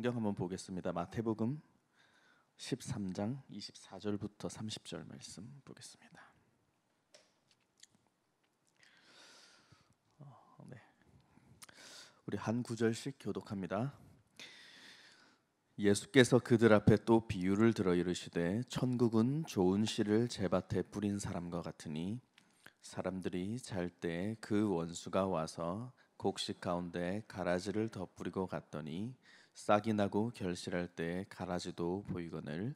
성경 한번 보겠습니다. 마태복음 13장 24절부터 30절 말씀 보겠습니다. 우리 한 구절씩 교독합니다. 예수께서 그들 앞에 또 비유를 들어 이르시되 천국은 좋은 씨를 제밭에 뿌린 사람과 같으니 사람들이 잘 때 그 원수가 와서 곡식 가운데 가라지를 더 뿌리고 갔더니 싹이 나고 결실할 때 가라지도 보이거늘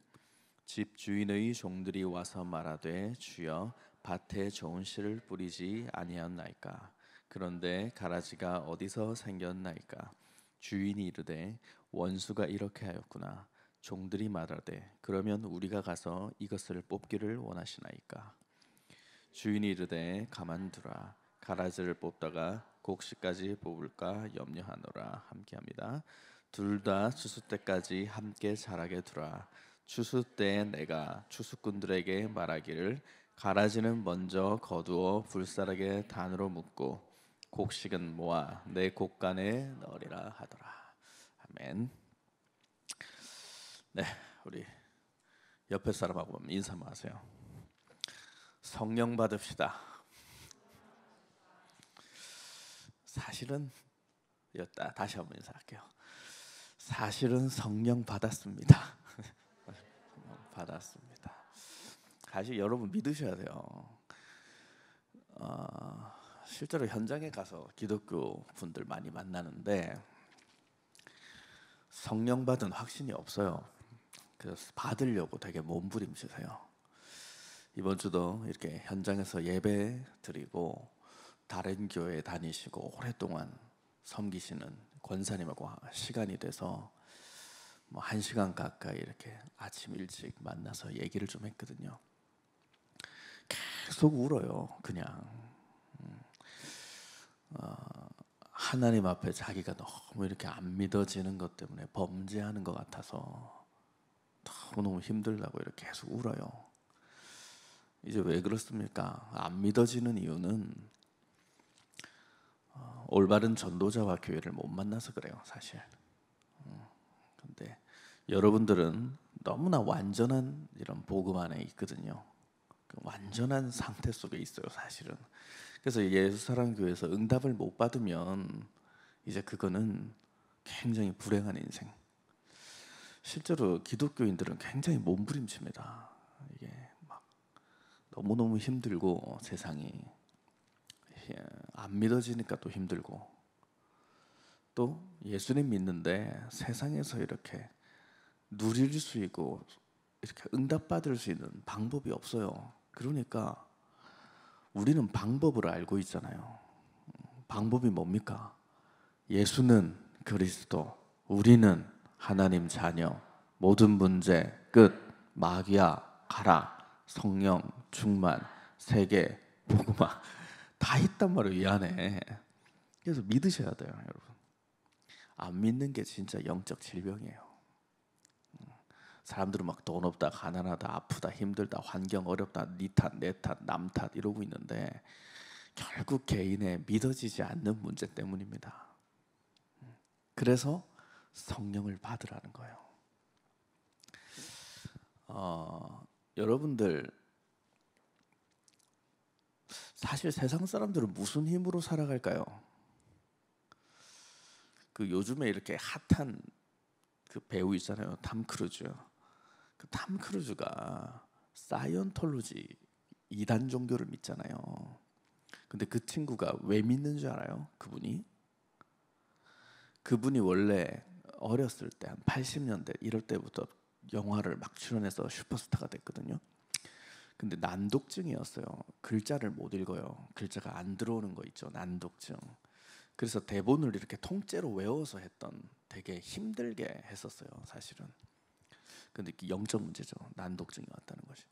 집 주인의 종들이 와서 말하되 주여 밭에 좋은 씨를 뿌리지 아니하였나이까. 그런데 가라지가 어디서 생겼나이까. 주인이 이르되 원수가 이렇게 하였구나. 종들이 말하되 그러면 우리가 가서 이것을 뽑기를 원하시나이까. 주인이 이르되 가만두라. 가라지를 뽑다가 곡식까지 뽑을까 염려하노라. 함께합니다. 둘 다 추수 때까지 함께 자라게 두라. 추수 때 내가 추수꾼들에게 말하기를 가라지는 먼저 거두어 불사르게 단으로 묶고 곡식은 모아 내 곡간에 넣으리라 하더라. 아멘. 네, 우리 옆에 사람하고 인사 한번 하세요. 성령 받읍시다. 사실은 다시 한번 인사할게요. 사실은 성령 받았습니다. 받았습니다. 사실 여러분 믿으셔야 돼요. 실제로 현장에 가서 기독교 분들 많이 만나는데 성령 받은 확신이 없어요. 그래서 받으려고 되게 몸부림치세요. 이번 주도 이렇게 현장에서 예배 드리고 다른 교회에 다니시고 오랫동안 섬기시는 권사님하고 시간이 돼서 뭐 1시간 가까이 이렇게 아침 일찍 만나서 얘기를 좀 했거든요. 계속 울어요. 그냥 하나님 앞에 자기가 너무 이렇게 안 믿어지는 것 때문에 범죄하는 것 같아서 너무너무 힘들다고 이렇게 계속 울어요. 이제 왜 그렇습니까? 안 믿어지는 이유는 올바른 전도자와 교회를 못 만나서 그래요, 사실. 근데 여러분들은 너무나 완전한 이런 복음 안에 있거든요. 완전한 상태 속에 있어요, 사실은. 그래서 예수사랑교회에서 응답을 못 받으면 이제 그거는 굉장히 불행한 인생. 실제로 기독교인들은 굉장히 몸부림칩니다. 이게 막 너무너무 힘들고 세상이 안 믿어지니까 또 힘들고 또 예수님 믿는데 세상에서 이렇게 누릴 수 있고 이렇게 응답받을 수 있는 방법이 없어요. 그러니까 우리는 방법을 알고 있잖아요. 방법이 뭡니까? 예수는 그리스도, 우리는 하나님 자녀, 모든 문제 끝, 마귀야 가라, 성령 충만, 세계 복음화 다 있단 말이에요, 이 안에. 그래서 믿으셔야 돼요, 여러분. 안 믿는 게 진짜 영적 질병이에요. 사람들은 막 돈 없다, 가난하다, 아프다, 힘들다, 환경 어렵다, 니 탓, 내 탓, 남 탓 이러고 있는데 결국 개인의 믿어지지 않는 문제 때문입니다. 그래서 성령을 받으라는 거예요. 여러분들 사실 세상 사람들은 무슨 힘으로 살아갈까요? 그 요즘에 이렇게 핫한 그 배우 있잖아요, 탐 크루즈. 그 탐 크루즈가 사이언톨로지 이단 종교를 믿잖아요. 근데 그 친구가 왜 믿는 줄 알아요? 그분이 원래 어렸을 때 한 80년대 이럴 때부터 영화를 막 출연해서 슈퍼스타가 됐거든요. 근데 난독증이었어요. 글자를 못 읽어요. 글자가 안 들어오는 거 있죠, 난독증. 그래서 대본을 이렇게 통째로 외워서 했던, 되게 힘들게 했었어요, 사실은. 근데 영적 문제죠, 난독증이 왔다는 것이.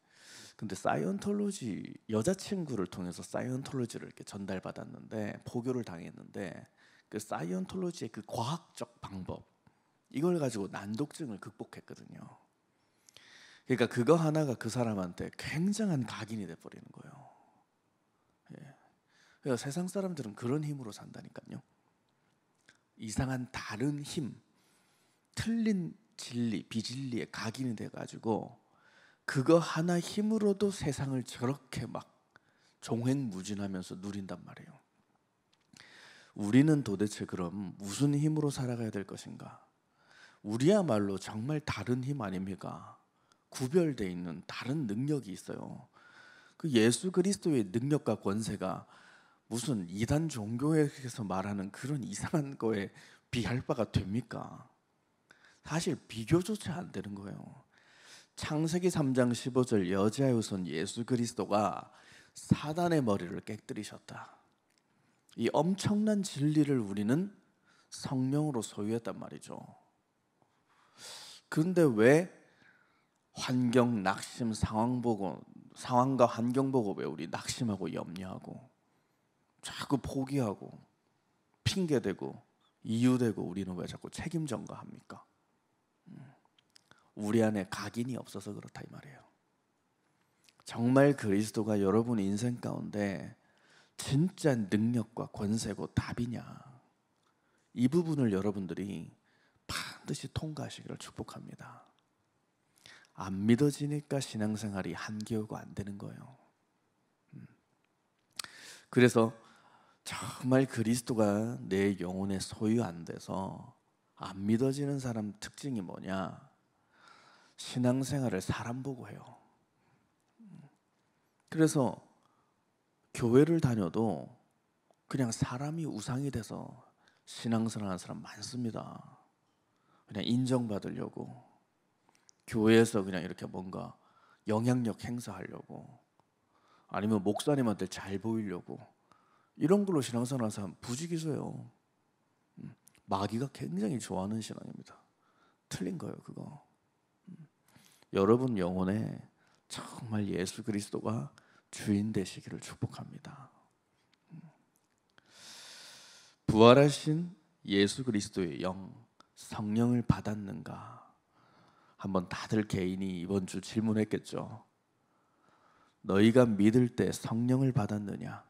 근데 사이언톨로지, 여자친구를 통해서 사이언톨로지를 이렇게 전달받았는데 포교를 당했는데 그 사이언톨로지의 그 과학적 방법, 이걸 가지고 난독증을 극복했거든요. 그러니까 그거 하나가 그 사람한테 굉장한 각인이 돼버리는 거예요. 예. 그러니까 세상 사람들은 그런 힘으로 산다니까요. 이상한 다른 힘, 틀린 진리, 비진리에 각인이 돼가지고 그거 하나 힘으로도 세상을 저렇게 막 종횡무진하면서 누린단 말이에요. 우리는 도대체 그럼 무슨 힘으로 살아가야 될 것인가? 우리야말로 정말 다른 힘 아닙니까? 구별되어 있는 다른 능력이 있어요. 그 예수 그리스도의 능력과 권세가 무슨 이단 종교에서 말하는 그런 이상한 거에 비할 바가 됩니까? 사실 비교조차 안 되는 거예요. 창세기 3장 15절 여자의 후손 예수 그리스도가 사단의 머리를 깨뜨리셨다. 이 엄청난 진리를 우리는 성령으로 소유했단 말이죠. 그런데 왜 환경, 낙심, 상황과 환경 보고 왜 우리 낙심하고 염려하고 자꾸 포기하고 핑계대고 이유대고 우리는 왜 자꾸 책임 전가합니까? 우리 안에 각인이 없어서 그렇다 이 말이에요. 정말 그리스도가 여러분 인생 가운데 진짜 능력과 권세고 답이냐, 이 부분을 여러분들이 반드시 통과하시기를 축복합니다. 안 믿어지니까 신앙생활이 한계우고 안 되는 거예요. 그래서 정말 그리스도가 내 영혼의 소유 안 돼서 안 믿어지는 사람 특징이 뭐냐? 신앙생활을 사람 보고 해요. 그래서 교회를 다녀도 그냥 사람이 우상이 돼서 신앙생활하는 사람 많습니다. 그냥 인정받으려고, 교회에서 그냥 이렇게 뭔가 영향력 행사하려고, 아니면 목사님한테 잘 보이려고, 이런 걸로 신앙생활하는 사람 부지기수예요. 마귀가 굉장히 좋아하는 신앙입니다. 틀린 거예요, 그거. 여러분 영혼에 정말 예수 그리스도가 주인 되시기를 축복합니다. 부활하신 예수 그리스도의 영, 성령을 받았는가? 한번 다들 개인이 이번 주 질문했겠죠. 너희가 믿을 때 성령을 받았느냐?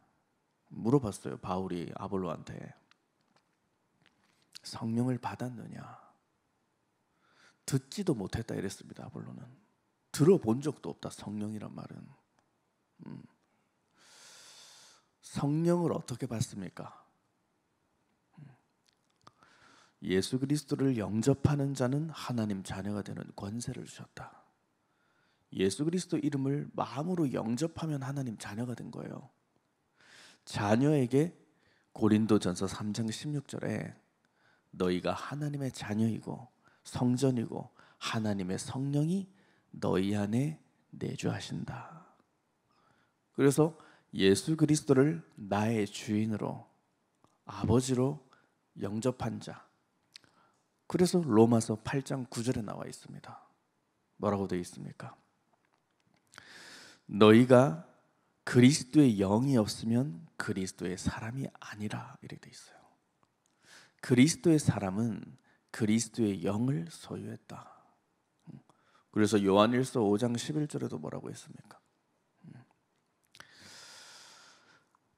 물어봤어요, 바울이 아볼로한테. 성령을 받았느냐? 듣지도 못했다 이랬습니다. 아볼로는 들어본 적도 없다, 성령이란 말은. 성령을 어떻게 받습니까? 예수 그리스도를 영접하는 자는 하나님 자녀가 되는 권세를 주셨다. 예수 그리스도 이름을 마음으로 영접하면 하나님 자녀가 된 거예요. 자녀에게 고린도전서 3장 16절에 너희가 하나님의 자녀이고 성전이고 하나님의 성령이 너희 안에 내주하신다. 그래서 예수 그리스도를 나의 주인으로, 아버지로 영접한 자, 그래서 로마서 8장 9절에 나와 있습니다. 뭐라고 되어 있습니까? 너희가 그리스도의 영이 없으면 그리스도의 사람이 아니라, 이렇게 되어 있어요. 그리스도의 사람은 그리스도의 영을 소유했다. 그래서 요한일서 5장 11절에도 뭐라고 했습니까?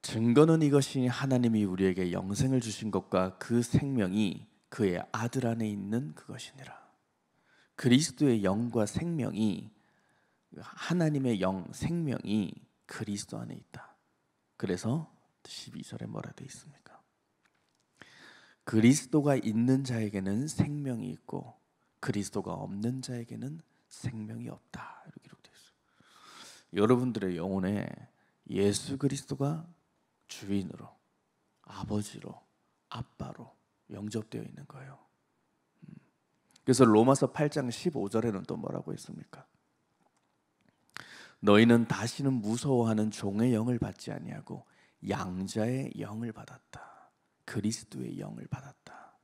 증거는 이것이 하나님이 우리에게 영생을 주신 것과 그 생명이 그의 아들 안에 있는 그것이니라. 그리스도의 영과 생명이, 하나님의 영, 생명이 그리스도 안에 있다. 그래서 12절에 뭐라 되어 있습니까? 그리스도가 있는 자에게는 생명이 있고 그리스도가 없는 자에게는 생명이 없다. 이렇게 기록되어 있어요. 여러분들의 영혼에 예수 그리스도가 주인으로, 아버지로, 아빠로 영접되어 있는 거예요. 그래서 로마서 8장 15절에는 또 뭐라고 했습니까? 너희는 다시는 무서워하는 종의 영을 받지 아니하고 양자의 영을 받았다. 그리스도의 영을 받았다.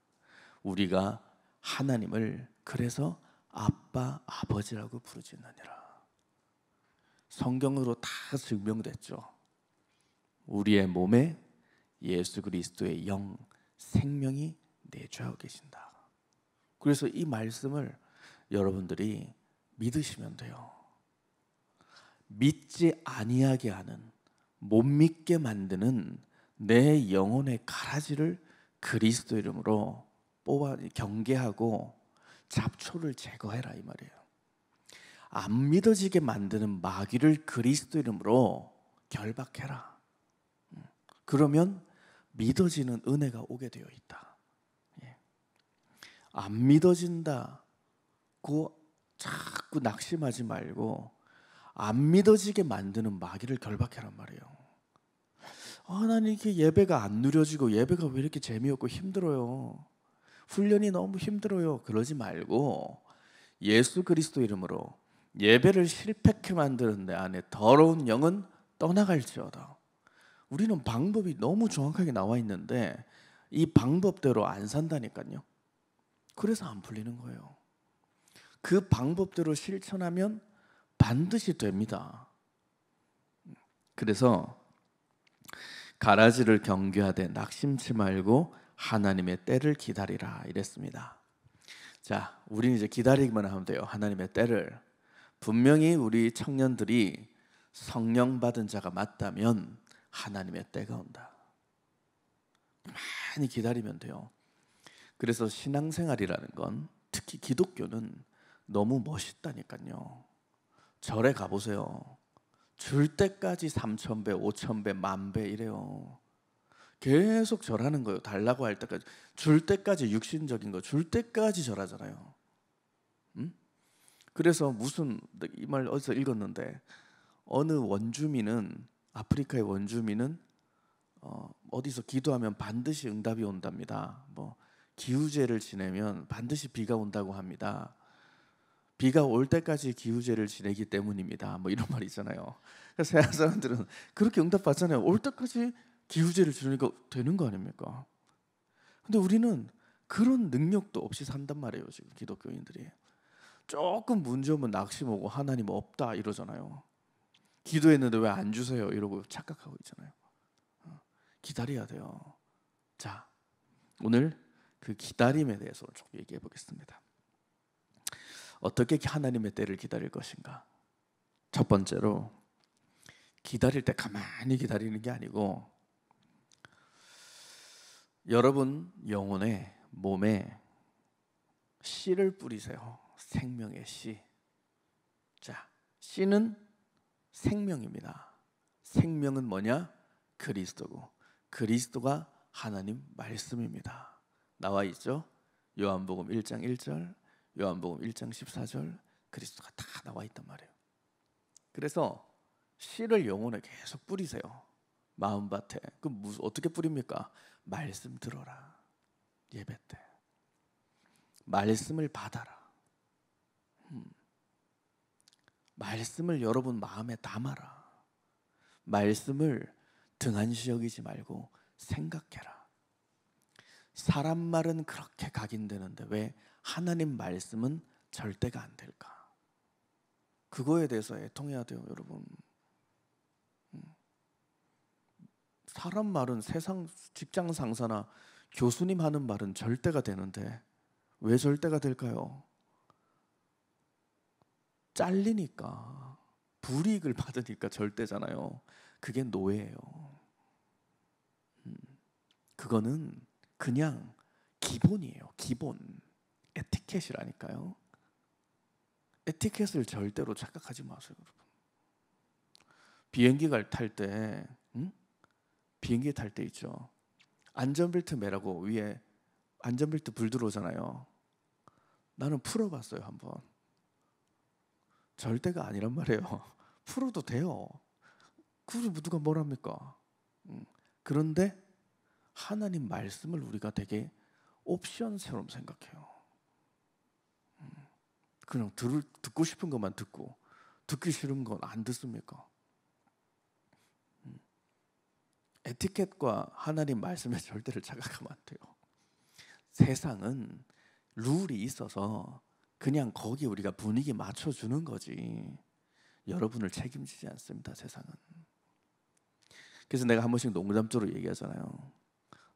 우리가 하나님을 그래서 아빠, 아버지라고 부르짖느니라. 성경으로 다 증명됐죠. 우리의 몸에 예수 그리스도의 영, 생명이 내주하고 계신다. 그래서 이 말씀을 여러분들이 믿으시면 돼요. 믿지 아니하게 하는, 못 믿게 만드는 내 영혼의 가라지를 그리스도 이름으로 뽑아 경계하고 잡초를 제거해라 이 말이에요. 안 믿어지게 만드는 마귀를 그리스도 이름으로 결박해라. 그러면 믿어지는 은혜가 오게 되어 있다. 안 믿어진다고 자꾸 낙심하지 말고 안 믿어지게 만드는 마귀를 결박해란 말이에요. 나는 이게 예배가 안 누려지고 예배가 왜 이렇게 재미없고 힘들어요. 훈련이 너무 힘들어요. 그러지 말고 예수 그리스도 이름으로 예배를 실패케 만드는 내 안에 더러운 영은 떠나갈지어다. 우리는 방법이 너무 정확하게 나와 있는데 이 방법대로 안 산다니까요. 그래서 안 풀리는 거예요. 그 방법대로 실천하면 반드시 됩니다. 그래서 가라지를 경계하되 낙심치 말고 하나님의 때를 기다리라 이랬습니다. 자, 우리는 이제 기다리기만 하면 돼요. 하나님의 때를. 분명히 우리 청년들이 성령 받은 자가 맞다면 하나님의 때가 온다. 많이 기다리면 돼요. 그래서 신앙생활이라는 건, 특히 기독교는 너무 멋있다니까요. 절에 가보세요. 줄 때까지 3,000배, 5,000배, 10,000배 이래요. 계속 절하는 거예요. 달라고 할 때까지. 줄 때까지 육신적인 거 줄 때까지 절하잖아요. 그래서 이 말 어디서 읽었는데 어느 원주민은, 아프리카의 원주민은 어디서 기도하면 반드시 응답이 온답니다. 기후제를 지내면 반드시 비가 온다고 합니다. 비가 올 때까지 기후제를 지내기 때문입니다. 이런 말이 있잖아요. 그래서 서양 사람들은 그렇게 응답받잖아요. 올 때까지 기후제를 지내니까 되는 거 아닙니까? 근데 우리는 그런 능력도 없이 산단 말이에요. 지금 기독교인들이 조금 문제 오면 낙심 오고 하나님 없다 이러잖아요. 기도했는데 왜 안 주세요? 이러고 착각하고 있잖아요. 기다려야 돼요. 자, 오늘 그 기다림에 대해서 좀 얘기해 보겠습니다. 어떻게 하나님의 때를 기다릴 것인가? 첫 번째로, 기다릴 때 가만히 기다리는 게 아니고 여러분 영혼에, 몸에 씨를 뿌리세요. 생명의 씨. 자, 씨는 생명입니다. 생명은 뭐냐? 그리스도고, 그리스도가 하나님 말씀입니다. 나와 있죠? 요한복음 1장 1절, 요한복음 1장 14절, 그리스도가 다 나와 있단 말이에요. 그래서 씨를 영혼에 계속 뿌리세요. 마음밭에. 어떻게 뿌립니까? 말씀 들어라. 예배 때 말씀을 받아라. 말씀을 여러분 마음에 담아라. 말씀을 등한시 여기지 말고 생각해라. 사람 말은 그렇게 각인되는데 왜 하나님 말씀은 절대가 안 될까? 그거에 대해서 애통해야 돼요, 여러분. 사람 말은, 세상 직장 상사나 교수님 하는 말은 절대가 되는데 왜 절대가 될까요? 잘리니까, 불이익을 받으니까 절대잖아요. 그게 노예예요. 그거는 그냥 기본이에요. 기본. 에티켓이라니까요. 에티켓을 절대로 착각하지 마세요, 여러분. 비행기 탈 때, 비행기 탈 때 있죠. 안전벨트 매라고 위에 안전벨트 불 들어오잖아요. 나는 풀어봤어요, 한번. 절대가 아니란 말이에요. 풀어도 돼요. 그래서 누가 뭐랍니까? 그런데 하나님 말씀을 우리가 되게 옵션처럼 생각해요. 그냥 듣고 싶은 것만 듣고 듣기 싫은 건 안 듣습니까? 에티켓과 하나님 말씀의 절대를 착각하면 안 돼요. 세상은 룰이 있어서 그냥 거기 우리가 분위기 맞춰주는 거지 여러분을 책임지지 않습니다, 세상은. 그래서 내가 한 번씩 농담조로 얘기하잖아요.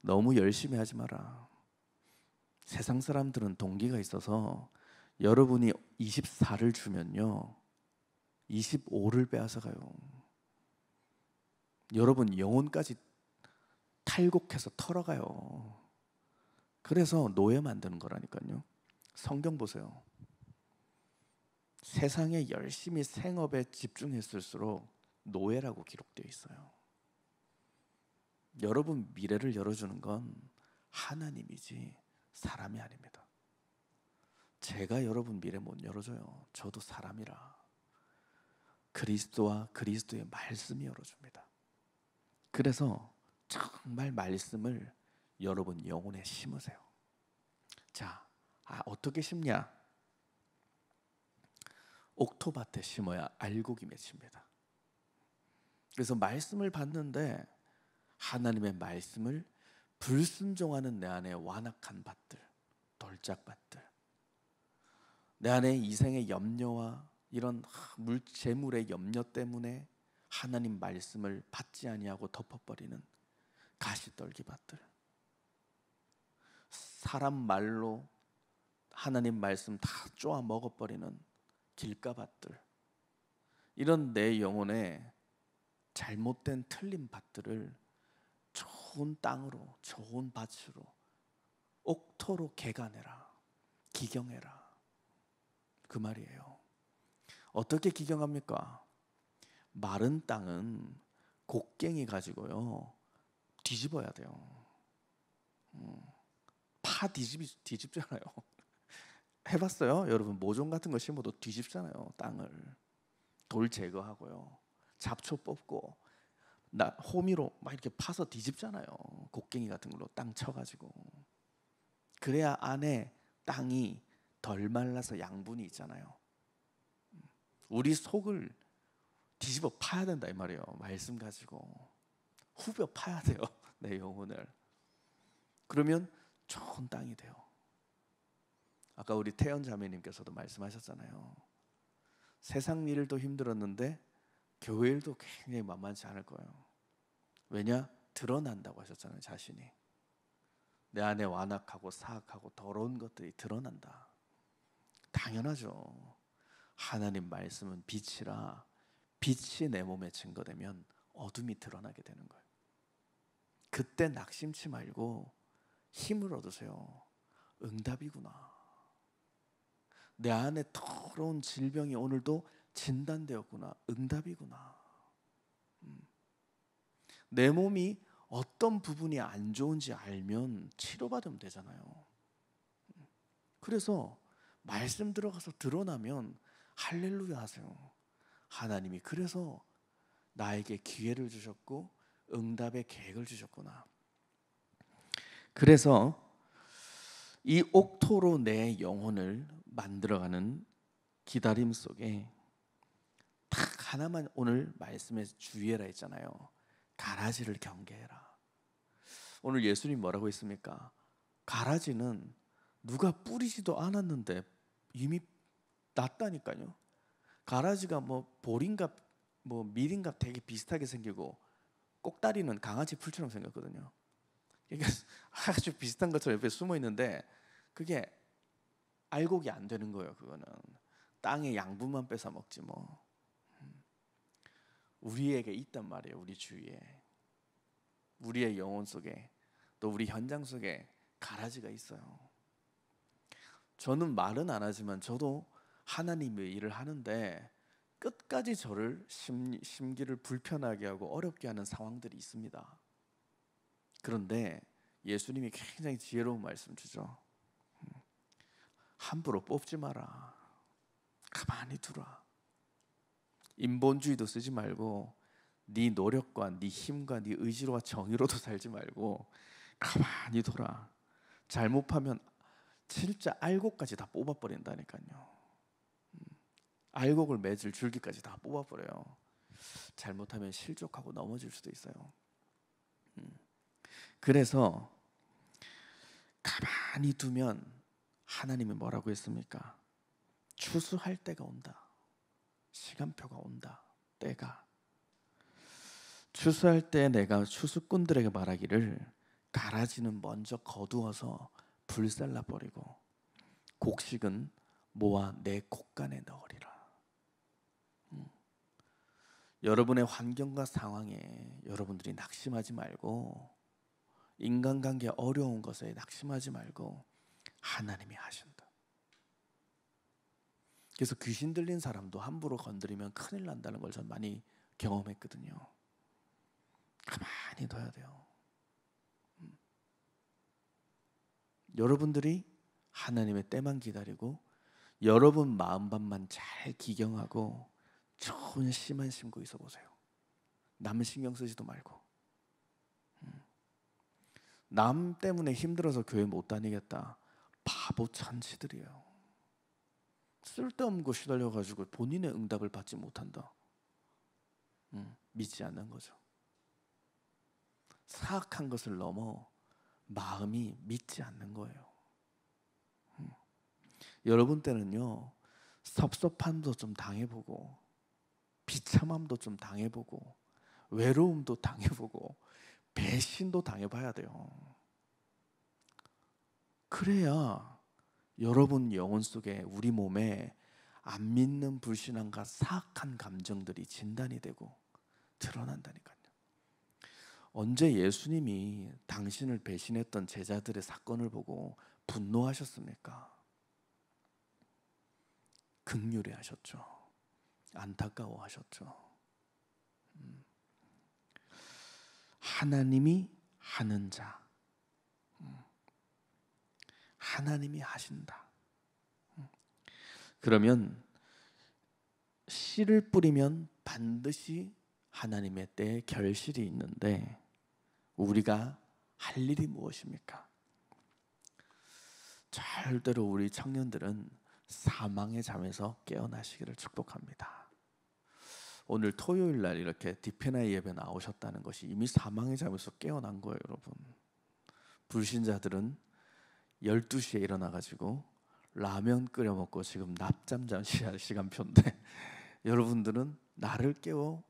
너무 열심히 하지 마라. 세상 사람들은 동기가 있어서 여러분이 24를 주면요 25를 빼앗아가요. 여러분 영혼까지 탈곡해서 털어가요. 그래서 노예 만드는 거라니까요. 성경 보세요. 세상에 열심히 생업에 집중했을수록 노예라고 기록되어 있어요. 여러분 미래를 열어주는 건 하나님이지 사람이 아닙니다. 제가 여러분 미래 못 열어줘요. 저도 사람이라. 그리스도와 그리스도의 말씀이 열어줍니다. 그래서 정말 말씀을 여러분 영혼에 심으세요. 자, 어떻게 심냐? 옥토밭에 심어야 알곡이 맺힙니다. 그래서 말씀을 받는데 하나님의 말씀을 불순종하는 내 안에 완악한 밭들, 돌짝밭들, 내 안에 이생의 염려와 이런 재물의 염려 때문에 하나님 말씀을 받지 아니하고 덮어버리는 가시떨기밭들, 사람 말로 하나님 말씀 다 쪼아 먹어버리는 길가밭들, 이런 내 영혼에 잘못된 틀린 밭들을 좋은 땅으로, 좋은 밭으로, 옥토로 개가내라, 기경해라, 그 말이에요. 어떻게 기경합니까? 마른 땅은 곡괭이 가지고요 뒤집어야 돼요. 파 뒤집잖아요. 해봤어요? 여러분 모종 같은 거 심어도 뒤집잖아요. 땅을 돌 제거하고요, 잡초 뽑고 호미로 막 이렇게 파서 뒤집잖아요. 곡괭이 같은 걸로 땅 쳐가지고. 그래야 안에 땅이 덜 말라서 양분이 있잖아요. 우리 속을 뒤집어 파야 된다 이 말이에요. 말씀 가지고 후벼 파야 돼요. 내 영혼을. 그러면 좋은 땅이 돼요. 아까 우리 태연 자매님께서도 말씀하셨잖아요. 세상 일도 힘들었는데 교회 일도 굉장히 만만치 않을 거예요. 왜냐? 드러난다고 하셨잖아요. 자신이. 내 안에 완악하고 사악하고 더러운 것들이 드러난다. 당연하죠. 하나님 말씀은 빛이라 빛이 내 몸에 증거되면 어둠이 드러나게 되는 거예요. 그때 낙심치 말고 힘을 얻으세요. 응답이구나. 내 안에 더러운 질병이 오늘도 진단되었구나. 응답이구나. 내 몸이 어떤 부분이 안 좋은지 알면 치료받으면 되잖아요. 그래서 말씀 들어가서 드러나면 할렐루야 하세요. 하나님이 그래서 나에게 기회를 주셨고 응답의 계획을 주셨구나. 그래서 이 옥토로 내 영혼을 만들어가는 기다림 속에 딱 하나만 오늘 말씀에 주의해라 했잖아요. 가라지를 경계해라. 오늘 예수님 뭐라고 했습니까? 가라지는 누가 뿌리지도 않았는데 이미 났다니까요. 가라지가 뭐 볼인갑 뭐 밀인갑 되게 비슷하게 생기고 꼭다리는 강아지 풀처럼 생겼거든요. 그러니까 아주 비슷한 것처럼 옆에 숨어 있는데 그게 알곡이 안 되는 거예요. 그거는 땅의 양분만 뺏어 먹지 뭐. 우리에게 있단 말이에요. 우리 주위에, 우리의 영혼 속에, 또 우리 현장 속에 가라지가 있어요. 저는 말은 안 하지만 저도 하나님의 일을 하는데 끝까지 저를 심기를 불편하게 하고 어렵게 하는 상황들이 있습니다. 그런데 예수님이 굉장히 지혜로운 말씀 주죠. 함부로 뽑지 마라. 가만히 두라. 인본주의도 쓰지 말고 네 노력과 네 힘과 네 의지로와 정의로도 살지 말고 가만히 둬라. 잘못하면 진짜 알곡까지 다 뽑아버린다니까요. 알곡을 맺을 줄기까지 다 뽑아버려요. 잘못하면 실족하고 넘어질 수도 있어요. 그래서 가만히 두면 하나님이 뭐라고 했습니까? 추수할 때가 온다. 시간표가 온다. 때가. 추수할 때 내가 추수꾼들에게 말하기를 가라지는 먼저 거두어서 불살라 버리고 곡식은 모아 내 곡간에 넣으리라. 여러분의 환경과 상황에 여러분들이 낙심하지 말고, 인간관계 어려운 것에 낙심하지 말고 하나님이 하신다. 그래서 귀신 들린 사람도 함부로 건드리면 큰일 난다는 걸 전 많이 경험했거든요. 가만히 둬야 돼요. 여러분들이 하나님의 때만 기다리고 여러분 마음밭만 잘 기경하고 좋은 씨만 심고 있어 보세요. 남 신경 쓰지도 말고. 남 때문에 힘들어서 교회 못 다니겠다. 바보 천치들이에요. 쓸데없는 거 시달려가지고 본인의 응답을 받지 못한다. 믿지 않는 거죠. 사악한 것을 넘어 마음이 믿지 않는 거예요. 여러분 때는요, 섭섭함도 좀 당해보고 비참함도 좀 당해보고 외로움도 당해보고 배신도 당해봐야 돼요. 그래야 여러분 영혼 속에, 우리 몸에 안 믿는 불신앙과 사악한 감정들이 진단이 되고 드러난다니까요. 언제 예수님이 당신을 배신했던 제자들의 사건을 보고 분노하셨습니까? 긍휼히 하셨죠. 안타까워하셨죠. 하나님이 하는 자, 하나님이 하신다. 그러면 씨를 뿌리면 반드시 하나님의 때에 결실이 있는데 우리가 할 일이 무엇입니까? 절대로 우리 청년들은 사망의 잠에서 깨어나시기를 축복합니다. 오늘 토요일 날 이렇게 디페나이 예배 나오셨다는 것이 이미 사망의 잠에서 깨어난 거예요, 여러분. 불신자들은 12시에 일어나가지고 라면 끓여 먹고 지금 낮잠 잠시 시간표인데 여러분들은 나를 깨워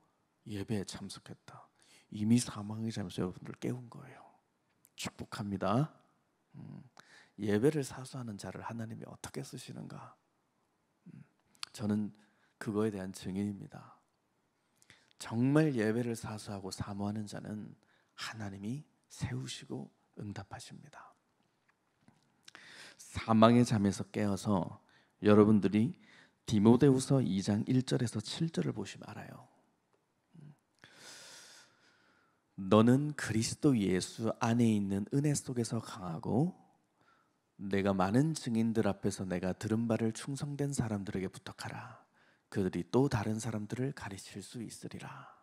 예배에 참석했다. 이미 사망의 잠에서 여러분들 깨운 거예요. 축복합니다. 예배를 사수하는 자를 하나님이 어떻게 쓰시는가? 저는 그거에 대한 증인입니다. 정말 예배를 사수하고 사모하는 자는 하나님이 세우시고 응답하십니다. 사망의 잠에서 깨어서 여러분들이 디모데후서 2장 1절에서 7절을 보시면 알아요. 너는 그리스도 예수 안에 있는 은혜 속에서 강하고 내가 많은 증인들 앞에서 내가 들은 바를 충성된 사람들에게 부탁하라. 그들이 또 다른 사람들을 가르칠 수 있으리라.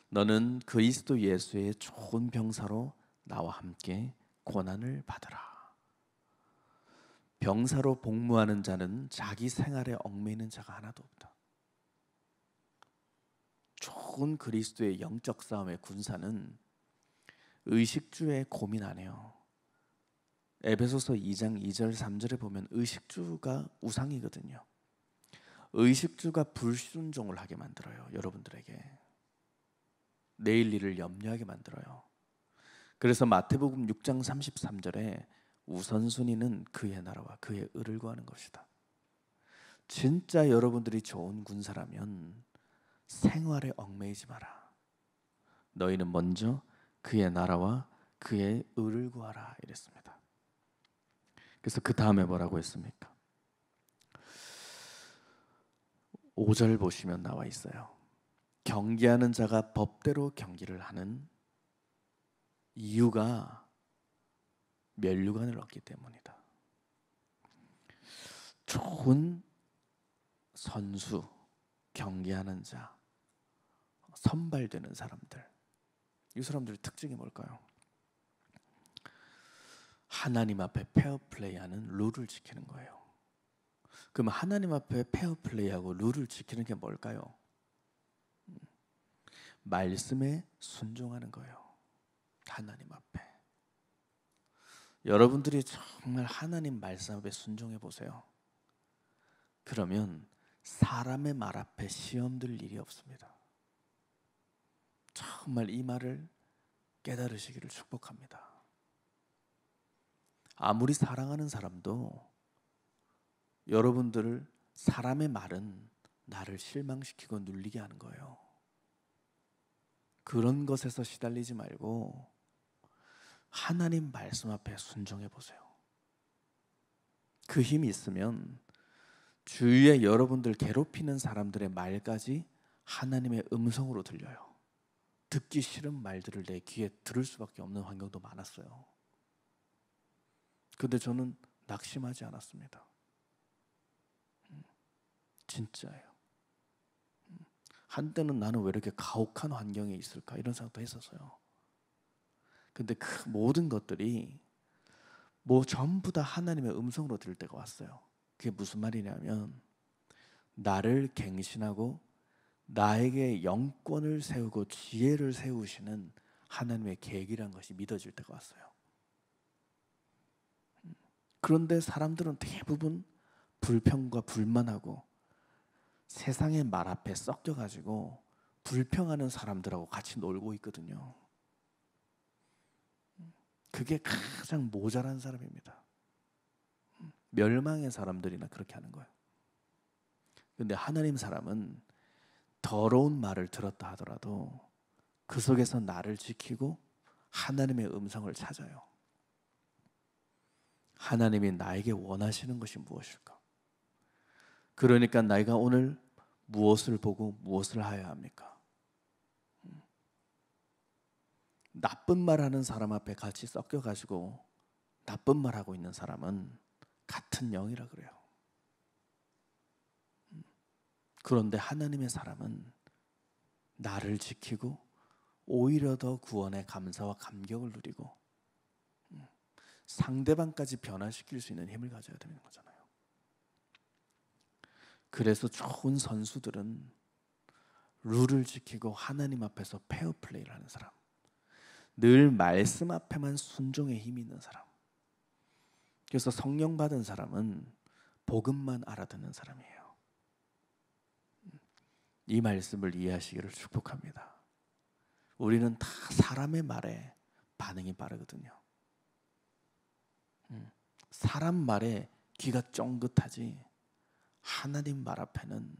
너는 그리스도 예수의 좋은 병사로 나와 함께 고난을 받으라. 병사로 복무하는 자는 자기 생활에 얽매이는 자가 하나도 없다. 좋은 그리스도의 영적 싸움의 군사는 의식주에 고민 안 해요. 에베소서 2장 2절 3절에 보면 의식주가 우상이거든요. 의식주가 불순종을 하게 만들어요. 여러분들에게 내일 일을 염려하게 만들어요. 그래서 마태복음 6장 33절에 우선순위는 그의 나라와 그의 의를 구하는 것이다. 진짜 여러분들이 좋은 군사라면 생활에 얽매이지 마라. 너희는 먼저 그의 나라와 그의 의를 구하라 이랬습니다. 그래서 그 다음에 뭐라고 했습니까? 5절 보시면 나와 있어요. 경계하는 자가 법대로 경기를 하는 이유가 면류관을 얻기 때문이다. 좋은 선수, 경계하는 자, 선발되는 사람들, 이 사람들의 특징이 뭘까요? 하나님 앞에 페어플레이하는 룰을 지키는 거예요. 그럼 하나님 앞에 페어플레이하고 룰을 지키는 게 뭘까요? 말씀에 순종하는 거예요. 하나님 앞에. 여러분들이 정말 하나님 말씀 앞에 순종해 보세요. 그러면 사람의 말 앞에 시험될 일이 없습니다. 정말 이 말을 깨달으시기를 축복합니다. 아무리 사랑하는 사람도 여러분들을 사람의 말은 나를 실망시키고 눌리게 하는 거예요. 그런 것에서 시달리지 말고 하나님 말씀 앞에 순종해 보세요. 그 힘이 있으면 주위에 여러분들 괴롭히는 사람들의 말까지 하나님의 음성으로 들려요. 듣기 싫은 말들을 내 귀에 들을 수밖에 없는 환경도 많았어요. 근데 저는 낙심하지 않았습니다. 진짜예요. 한때는 나는 왜 이렇게 가혹한 환경에 있을까 이런 생각도 했었어요. 근데 그 모든 것들이 전부 다 하나님의 음성으로 들을 때가 왔어요. 그게 무슨 말이냐면 나를 갱신하고 나에게 영권을 세우고 지혜를 세우시는 하나님의 계획이란 것이 믿어질 때가 왔어요. 그런데 사람들은 대부분 불평과 불만하고 세상의 말 앞에 섞여가지고 불평하는 사람들하고 같이 놀고 있거든요. 그게 가장 모자란 사람입니다. 멸망의 사람들이나 그렇게 하는 거예요. 근데 하나님 사람은 더러운 말을 들었다 하더라도 그 속에서 나를 지키고 하나님의 음성을 찾아요. 하나님이 나에게 원하시는 것이 무엇일까? 그러니까 내가 오늘 무엇을 보고 무엇을 하여야 합니까? 나쁜 말하는 사람 앞에 같이 섞여가지고 나쁜 말하고 있는 사람은 같은 영이라 그래요. 그런데 하나님의 사람은 나를 지키고 오히려 더 구원의 감사와 감격을 누리고 상대방까지 변화시킬 수 있는 힘을 가져야 되는 거잖아요. 그래서 좋은 선수들은 룰을 지키고 하나님 앞에서 페어플레이를 하는 사람, 늘 말씀 앞에만 순종의 힘이 있는 사람. 그래서 성령 받은 사람은 복음만 알아듣는 사람이에요. 이 말씀을 이해하시기를 축복합니다. 우리는 다 사람의 말에 반응이 빠르거든요. 사람 말에 귀가 쫑긋하지 하나님 말 앞에는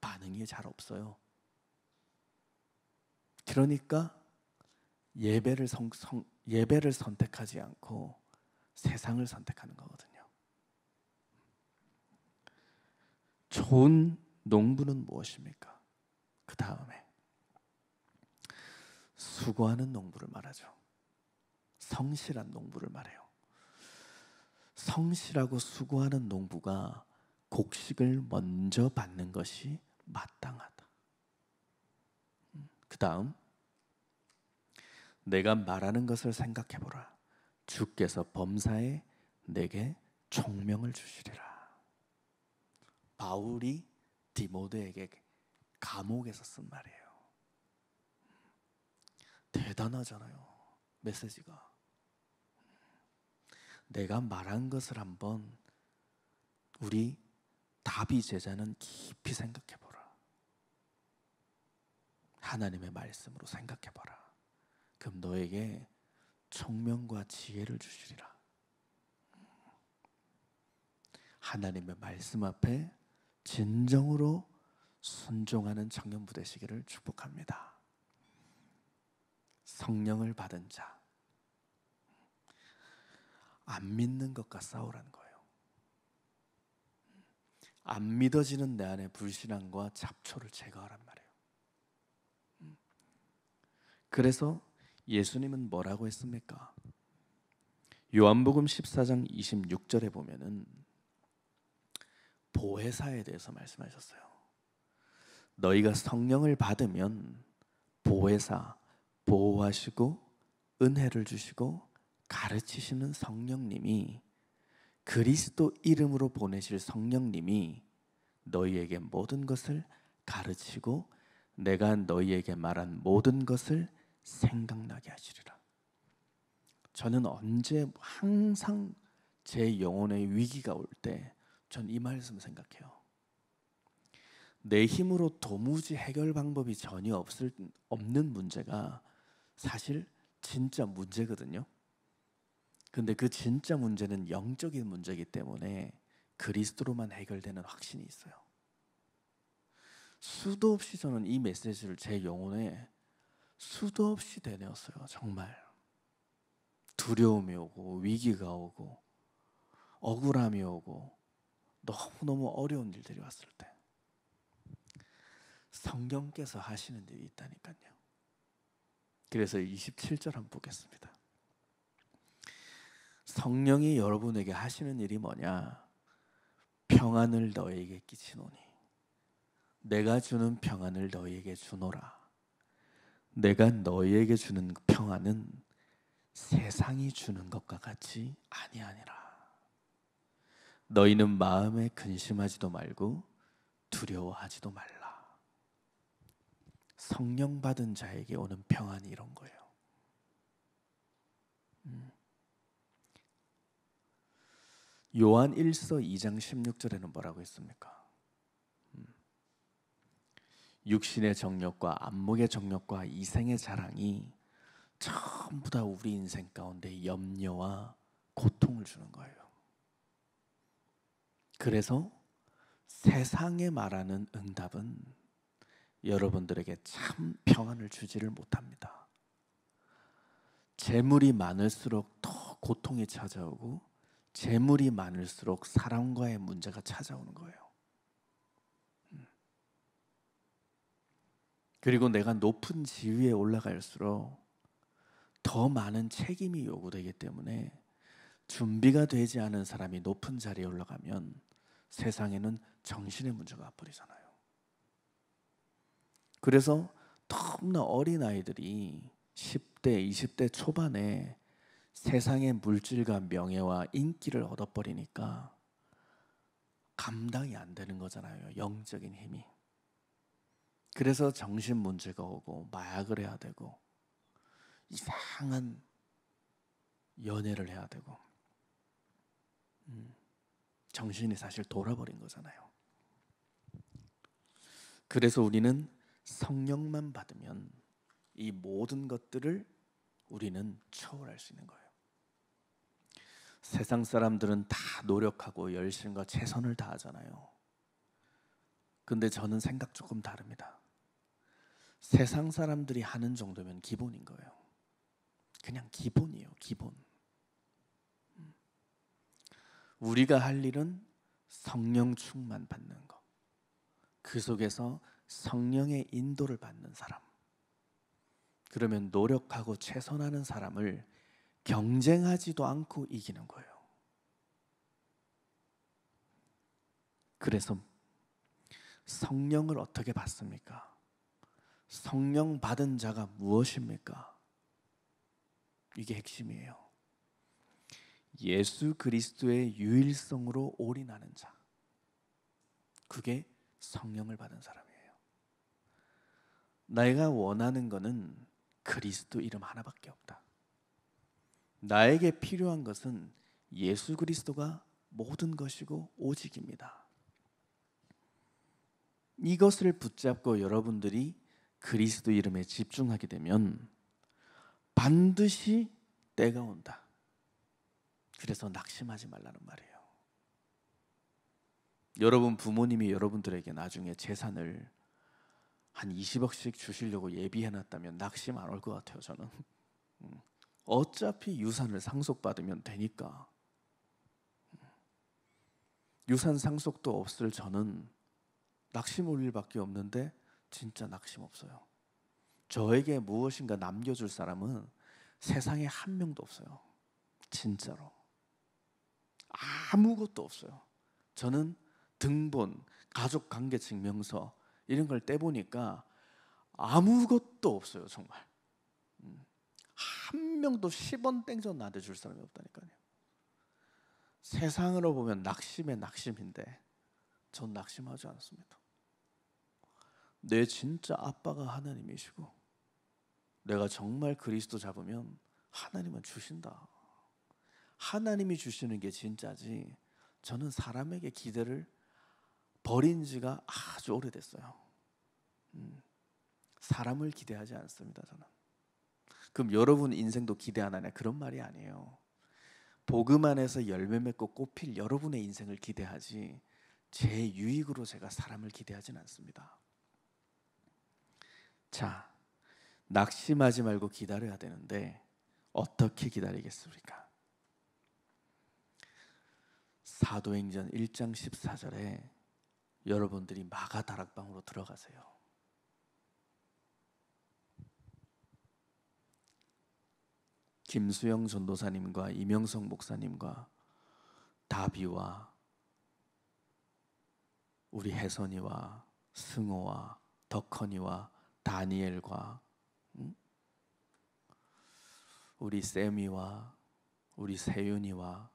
반응이 잘 없어요. 그러니까 예배를 선택하지 않고 세상을 선택하는 거거든요. 좋은 농부는 무엇입니까? 그 다음에 수고하는 농부를 말하죠. 성실한 농부를 말해요. 성실하고 수고하는 농부가 곡식을 먼저 받는 것이 마땅하다. 그 다음 내가 말하는 것을 생각해보라. 주께서 범사에 내게 총명을 주시리라. 바울이 디모데에게 감옥에서 쓴 말이에요. 대단하잖아요. 메시지가. 내가 말한 것을 한번 우리 다비 제자는 깊이 생각해보라. 하나님의 말씀으로 생각해보라. 그럼 너에게 총명과 지혜를 주시리라. 하나님의 말씀 앞에 진정으로 순종하는 청년부 되시기를 축복합니다. 성령을 받은 자, 안 믿는 것과 싸우라는 거예요. 안 믿어지는 내 안의 불신앙과 잡초를 제거하란 말이에요. 그래서 예수님은 뭐라고 했습니까? 요한복음 14장 26절에 보면은 보혜사에 대해서 말씀하셨어요. 너희가 성령을 받으면 보혜사, 보호하시고 은혜를 주시고 가르치시는 성령님이, 그리스도 이름으로 보내실 성령님이 너희에게 모든 것을 가르치고 내가 너희에게 말한 모든 것을 생각나게 하시리라. 저는 항상 제 영혼의 위기가 올 때 전 이 말씀 생각해요. 내 힘으로 도무지 해결 방법이 전혀 없는 문제가 사실 진짜 문제거든요. 근데 그 진짜 문제는 영적인 문제이기 때문에 그리스도로만 해결되는 확신이 있어요. 수도 없이 저는 이 메시지를 제 영혼에 수도 없이 되뇌었어요. 정말 두려움이 오고 위기가 오고 억울함이 오고 너무너무 어려운 일들이 왔을 때 성령께서 하시는 일이 있다니까요. 그래서 27절 한번 보겠습니다. 성령이 여러분에게 하시는 일이 뭐냐? 평안을 너에게 끼치노니 내가 주는 평안을 너에게 주노라. 내가 너에게 주는 평안은 세상이 주는 것과 같이 아니하니라. 너희는 마음에 근심하지도 말고 두려워하지도 말라. 성령 받은 자에게 오는 평안이 이런 거예요. 요한 1서 2장 16절에는 뭐라고 했습니까? 육신의 정욕과 안목의 정욕과 이생의 자랑이 전부 다 우리 인생 가운데 염려와 고통을 주는 거예요. 그래서 세상에 말하는 응답은 여러분들에게 참 평안을 주지를 못합니다. 재물이 많을수록 더 고통이 찾아오고 재물이 많을수록 사람과의 문제가 찾아오는 거예요. 그리고 내가 높은 지위에 올라갈수록 더 많은 책임이 요구되기 때문에 준비가 되지 않은 사람이 높은 자리에 올라가면 세상에는 정신의 문제가 와버리잖아요. 그래서 너무나 어린 아이들이 10대, 20대 초반에 세상의 물질과 명예와 인기를 얻어버리니까 감당이 안 되는 거잖아요. 영적인 힘이. 그래서 정신 문제가 오고 마약을 해야 되고 이상한 연애를 해야 되고 정신이 사실 돌아버린 거잖아요. 그래서 우리는 성령만 받으면 이 모든 것들을 우리는 초월할 수 있는 거예요. 세상 사람들은 다 노력하고 열심과 최선을 다하잖아요. 근데 저는 생각 조금 다릅니다. 세상 사람들이 하는 정도면 기본인 거예요. 그냥 기본이에요. 기본. 우리가 할 일은 성령 충만 받는 것. 그 속에서 성령의 인도를 받는 사람. 그러면 노력하고 최선하는 사람을 경쟁하지도 않고 이기는 거예요. 그래서 성령을 어떻게 받습니까? 성령 받은 자가 무엇입니까? 이게 핵심이에요. 예수 그리스도의 유일성으로 올인하는 자. 그게 성령을 받은 사람이에요. 내가 원하는 거는 그리스도 이름 하나밖에 없다. 나에게 필요한 것은 예수 그리스도가 모든 것이고 오직입니다. 이것을 붙잡고 여러분들이 그리스도 이름에 집중하게 되면 반드시 때가 온다. 그래서 낙심하지 말라는 말이에요. 여러분 부모님이 여러분들에게 나중에 재산을 한 20억씩 주시려고 예비해놨다면 낙심 안 올 것 같아요. 저는 어차피 유산을 상속받으면 되니까. 유산 상속도 없을 저는 낙심 올 일밖에 없는데 진짜 낙심 없어요. 저에게 무엇인가 남겨줄 사람은 세상에 한 명도 없어요. 진짜로 아무것도 없어요. 저는 등본, 가족관계증명서 이런 걸 떼보니까 아무것도 없어요. 정말 한 명도 10원 땡전 나한테 줄 사람이 없다니까요. 세상으로 보면 낙심의 낙심인데 전 낙심하지 않습니다. 내 진짜 아빠가 하나님이시고 내가 정말 그리스도 잡으면 하나님은 주신다. 하나님이 주시는 게 진짜지 저는 사람에게 기대를 버린 지가 아주 오래됐어요. 사람을 기대하지 않습니다. 저는. 그럼 여러분 인생도 기대 안 하냐? 그런 말이 아니에요. 복음 안에서 열매 맺고 꽃필 여러분의 인생을 기대하지 제 유익으로 제가 사람을 기대하진 않습니다. 자, 낙심하지 말고 기다려야 되는데 어떻게 기다리겠습니까? 사도행전 1장 14절에 여러분들이 마가다락방으로 들어가세요. 김수영 전도사님과 이명성 목사님과 다비와 우리 혜선이와 승호와 덕헌이와 다니엘과 우리 세미와 우리 세윤이와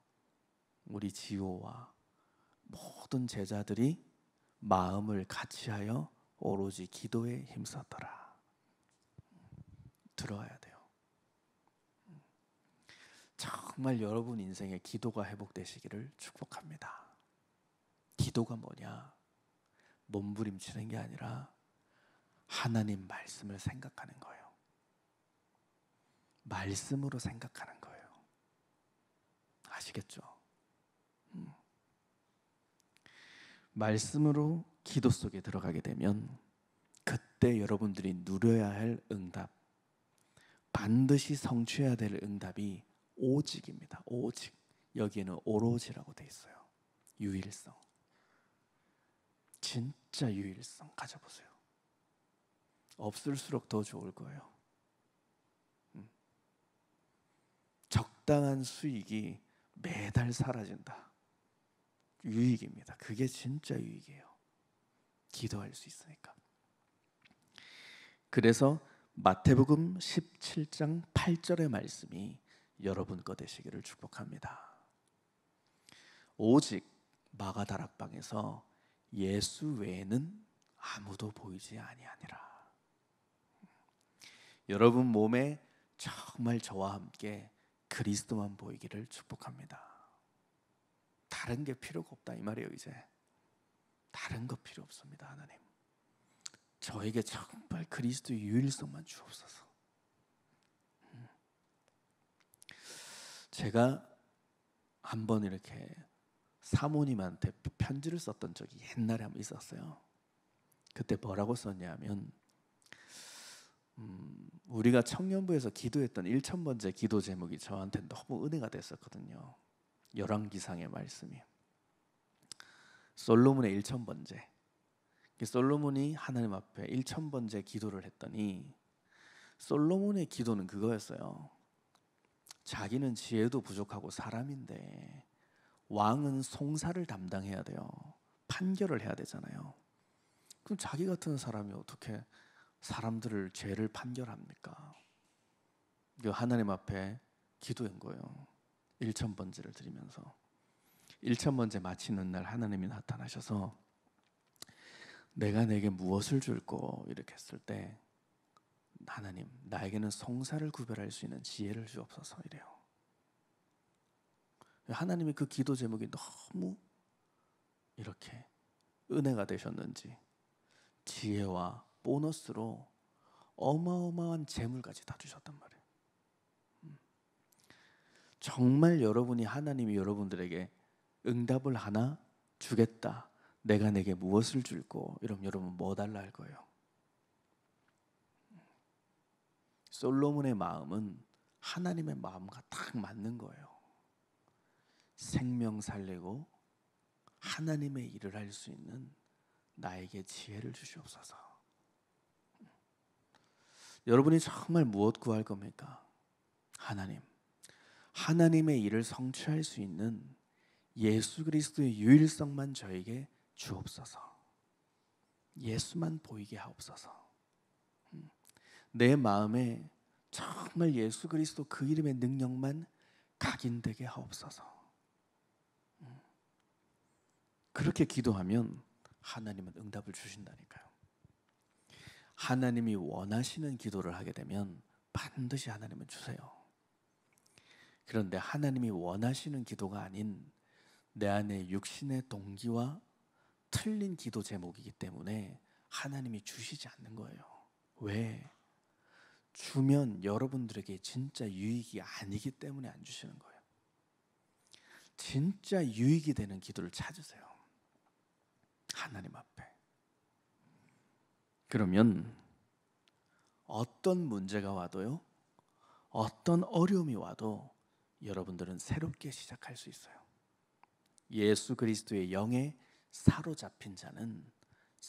우리 지호와 모든 제자들이 마음을 같이하여 오로지 기도에 힘썼더라. 들어야 돼요. 정말 여러분 인생에 기도가 회복되시기를 축복합니다. 기도가 뭐냐? 몸부림치는 게 아니라 하나님 말씀을 생각하는 거예요. 말씀으로 생각하는 거예요. 아시겠죠? 말씀으로 기도 속에 들어가게 되면 그때 여러분들이 누려야 할 응답, 반드시 성취해야 될 응답이 오직입니다. 오직. 여기에는 오로지라고 돼 있어요. 유일성. 진짜 유일성 가져보세요. 없을수록 더 좋을 거예요. 적당한 수익이 매달 사라진다. 유익입니다. 그게 진짜 유익이에요. 기도할 수 있으니까. 그래서 마태복음 17장 8절의 말씀이 여러분 거 되시기를 축복합니다. 오직 마가다락방에서 예수 외에는 아무도 보이지 아니하니라. 여러분 몸에 정말 저와 함께 그리스도만 보이기를 축복합니다. 다른 게 필요가 없다 이 말이에요. 이제 다른 거 필요 없습니다. 하나님, 저에게 정말 그리스도의 유일성만 주옵소서. 제가 한번 이렇게 사모님한테 편지를 썼던 적이 옛날에 한번 있었어요. 그때 뭐라고 썼냐면 우리가 청년부에서 기도했던 1000번째 기도 제목이 저한테 너무 은혜가 됐었거든요. 열왕기상의 말씀이 솔로몬의 1000번째. 솔로몬이 하나님 앞에 1000번째 기도를 했더니 솔로몬의 기도는 그거였어요. 자기는 지혜도 부족하고 사람인데 왕은 송사를 담당해야 돼요. 판결을 해야 되잖아요. 그럼 자기 같은 사람이 어떻게 사람들을 죄를 판결합니까? 하나님 앞에 기도한 거예요. 1000번째를 드리면서 1000번째 마치는 날 하나님이 나타나셔서 내가 내게 무엇을 줄꼬 이렇게 했을 때 하나님, 나에게는 송사를 구별할 수 있는 지혜를 주옵소서 이래요. 하나님이 그 기도 제목이 너무 이렇게 은혜가 되셨는지 지혜와 보너스로 어마어마한 재물까지 다 주셨단 말이에요. 정말 여러분이 하나님이 여러분들에게 응답을 하나 주겠다. 내가 내게 무엇을 줄꼬? 이러면 여러분 뭐 달라 할 거예요? 솔로몬의 마음은 하나님의 마음과 딱 맞는 거예요. 생명 살리고 하나님의 일을 할 수 있는 나에게 지혜를 주시옵소서. 여러분이 정말 무엇 구할 겁니까? 하나님, 하나님의 일을 성취할 수 있는 예수 그리스도의 유일성만 저에게 주옵소서. 예수만 보이게 하옵소서. 내 마음에 정말 예수 그리스도 그 이름의 능력만 각인되게 하옵소서. 그렇게 기도하면 하나님은 응답을 주신다니까요. 하나님이 원하시는 기도를 하게 되면 반드시 하나님은 주세요. 그런데 하나님이 원하시는 기도가 아닌 내 안에 육신의 동기와 틀린 기도 제목이기 때문에 하나님이 주시지 않는 거예요. 왜? 주면 여러분들에게 진짜 유익이 아니기 때문에 안 주시는 거예요. 진짜 유익이 되는 기도를 찾으세요. 하나님 앞에. 그러면 어떤 문제가 와도요, 어떤 어려움이 와도 여러분들은 새롭게 시작할 수 있어요. 예수 그리스도의 영에 사로잡힌 자는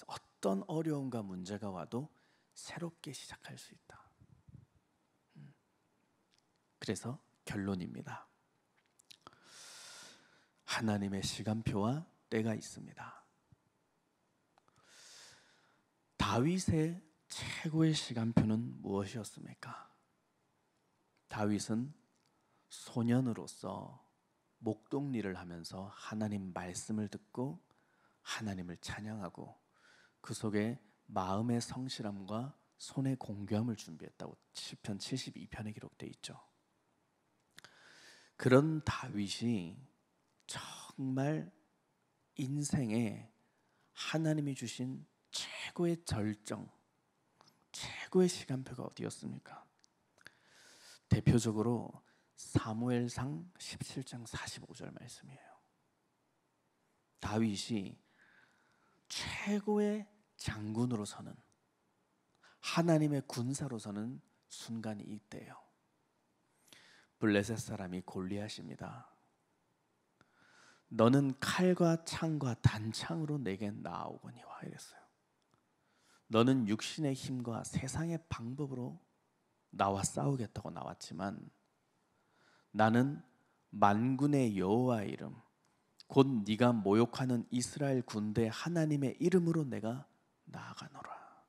어떤 어려움과 문제가 와도 새롭게 시작할 수 있다. 그래서 결론입니다. 하나님의 시간표와 때가 있습니다. 다윗의 최고의 시간표는 무엇이었습니까? 다윗은 소년으로서 목동리를 하면서 하나님 말씀을 듣고 하나님을 찬양하고 그 속에 마음의 성실함과 손의 공교함을 준비했다고 시편 72편에 기록되어 있죠. 그런 다윗이 정말 인생에 하나님이 주신 최고의 절정, 최고의 시간표가 어디였습니까? 대표적으로 사무엘상 17장 45절 말씀이에요. 다윗이 최고의 장군으로서는, 하나님의 군사로서는 순간이 이때예요. 블레셋 사람이 골리앗입니다. 너는 칼과 창과 단창으로 내게 나아오거니와 이랬어요. 너는 육신의 힘과 세상의 방법으로 나와 싸우겠다고 나왔지만 나는 만군의 여호와의 이름, 곧 네가 모욕하는 이스라엘 군대 하나님의 이름으로 내가 나아가노라.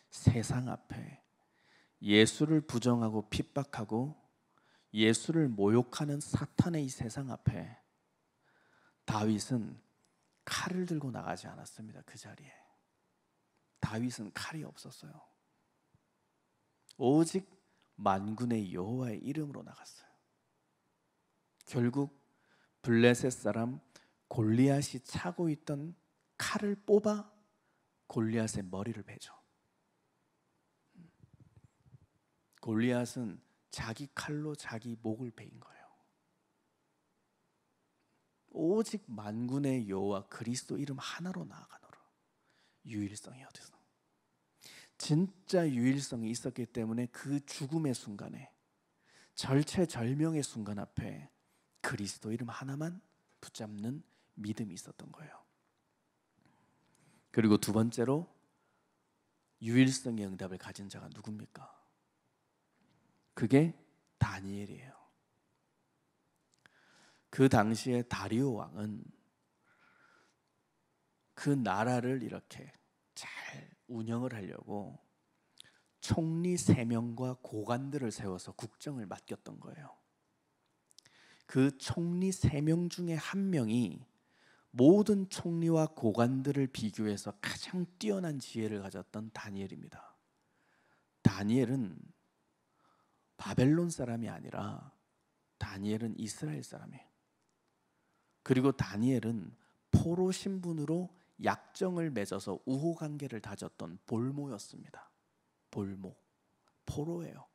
세상 앞에 예수를 부정하고 핍박하고 예수를 모욕하는 사탄의 이 세상 앞에 다윗은 칼을 들고 나가지 않았습니다. 그 자리에 다윗은 칼이 없었어요. 오직 만군의 여호와의 이름으로 나갔어요. 결국 블레셋 사람 골리앗이 차고 있던 칼을 뽑아 골리앗의 머리를 베죠. 골리앗은 자기 칼로 자기 목을 베인 거예요. 오직 만군의 여호와 그리스도 이름 하나로 나아가노라. 유일성이 어디서? 진짜 유일성이 있었기 때문에 그 죽음의 순간에, 절체절명의 순간 앞에 그리스도 이름 하나만 붙잡는 믿음이 있었던 거예요. 그리고 두 번째로 유일성의 응답을 가진 자가 누굽니까? 그게 다니엘이에요. 그 당시에 다리오 왕은 그 나라를 이렇게 잘 운영을 하려고 총리 3명과 고관들을 세워서 국정을 맡겼던 거예요. 그 총리 3명 중에 한 명이 모든 총리와 고관들을 비교해서 가장 뛰어난 지혜를 가졌던 다니엘입니다. 다니엘은 바벨론 사람이 아니라 다니엘은 이스라엘 사람이에요. 그리고 다니엘은 포로 신분으로 약정을 맺어서 우호관계를 다졌던 볼모였습니다. 볼모, 포로예요.